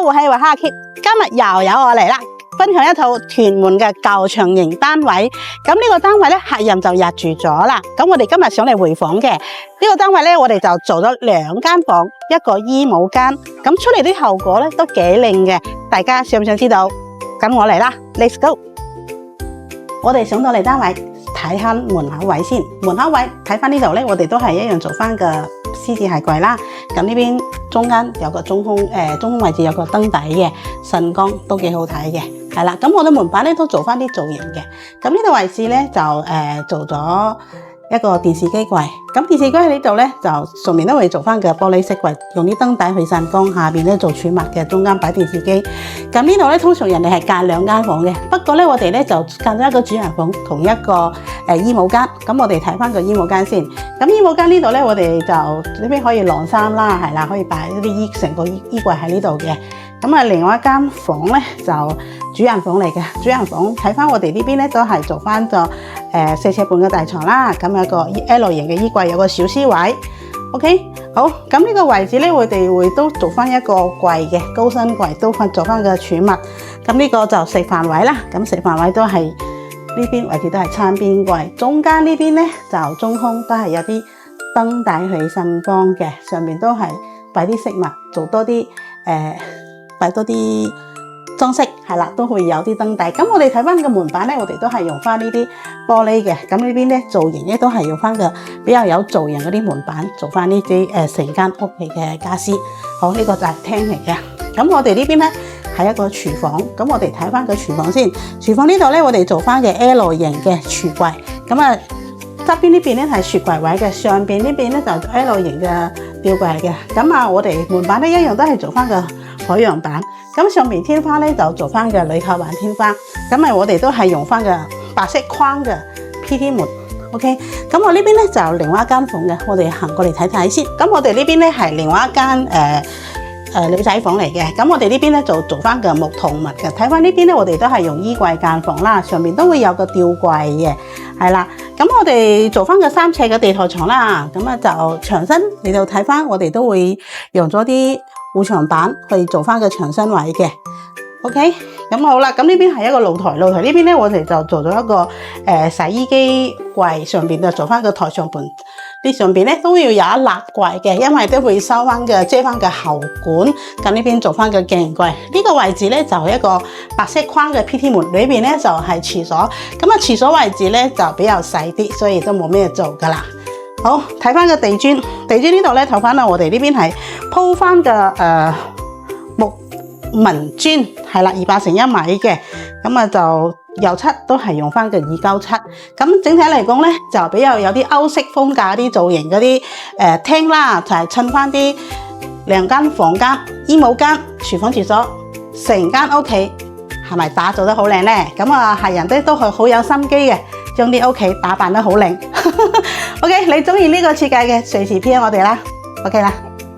Hello， 我係華夏 Kit， 今日又有我嚟啦，分享一套屯門嘅舊長型單位。咁呢個單位咧，客人就入住咗啦。咁我哋今日上嚟回訪嘅呢個單位咧，我哋就做咗2間房，一個衣帽間。咁出嚟啲效果咧都幾靚嘅，大家想唔想知道？跟我嚟啦 ，Let's go！ 我哋上到嚟單位睇下門口位先，門口位睇翻呢度咧，我哋都係一樣做翻個獅子鞋櫃啦。咁呢邊中間有個中空位置有個燈底嘅，晨光都幾好睇嘅，係啦。咁我哋門板咧都做翻啲造型嘅。咁呢個位置咧就做咗一個電視機櫃。咁電視機喺呢度咧就上面都會做翻個玻璃色櫃，用啲燈底去散光，下邊咧做儲物嘅，中間擺電視機。咁呢度咧通常人哋係間2間房嘅，不過咧我哋咧就間咗一個主人房同一個衣帽間。咁我哋睇翻個衣帽間先。咁衣帽間呢度咧，我哋就呢邊可以晾衫啦，係啦，可以擺一啲成個衣櫃喺呢度嘅。咁啊，另外一間房咧就主人房嚟嘅。主人房睇翻我哋呢邊咧都係做翻個4尺半嘅大床啦。咁有個 L 型嘅衣櫃，有個小書位。OK， 好。咁呢個位置咧，我哋會都做翻一個櫃嘅高身櫃，都做翻個儲物。咁呢個就食飯位啦。咁食飯位都係呢邊位置都係餐邊櫃，中間呢邊咧就中空，都係有啲燈底去散光嘅，上面都係擺啲飾物，做多啲擺多啲裝飾，係啦，都會有啲燈底。咁我哋睇翻呢個門板咧，我哋都係用翻呢啲玻璃嘅。咁呢邊咧造型咧都係用翻個比較有造型嗰啲門板，做翻呢啲成間屋企嘅家私。好，呢個就係廳嚟嘅。咁我哋呢邊咧係一個廚房。咁我哋睇翻個廚房先。廚房呢度咧，我哋做翻嘅 L 型嘅櫥櫃。咁啊側邊呢邊咧係雪櫃位嘅，上邊呢邊咧就 L 型嘅吊櫃嚟嘅。咁啊，我哋門板咧一樣都係做翻個海洋板。咁上面天花咧就做翻嘅鋁扣板天花。咁啊，我哋都係用翻嘅白色框嘅 PT 門。OK， 咁我呢邊咧就另外一間房嘅，我哋行過嚟睇睇先。咁我哋呢邊咧係另外一間女仔房嚟嘅。咁我哋呢邊咧就做翻個木桐物嘅。睇翻呢邊咧，我哋都係用衣櫃間房啦，上面都會有個吊櫃嘅，係啦。咁我哋做翻個3尺嘅地台床啦。咁啊就牆身嚟到睇翻，我哋都會用咗啲護牆板去做翻個牆身位嘅。OK， 咁好啦。咁呢邊係一個露台，露台呢邊咧我哋就做咗一個洗衣機櫃，上邊就做翻個台上盤。啲上邊咧都要有一立櫃嘅，因為都會收翻嘅遮翻嘅喉管。咁呢邊做翻個鏡櫃。呢個位置咧就係一個白色框嘅 PT 門，裏邊咧就係廁所。咁啊廁所位置咧就比較細啲，所以都冇咩做噶啦。好，睇翻個地磚，地磚呢度咧睇翻啦，我哋呢邊係鋪翻嘅木紋磚，係啦，200乘1米嘅。咁啊就油漆都係用翻個297。咁整體嚟講咧就比較有啲歐式風格啲造型嗰啲廳啦，就係襯翻啲2間房間、衣帽間、廚房、廁所，成間屋企係咪打造得好靚咧？咁啊客人都係好有心機嘅，將啲屋企打扮得好靚。OK， 你中意呢個設計嘅，隨時 PM 我哋啦。OK 啦。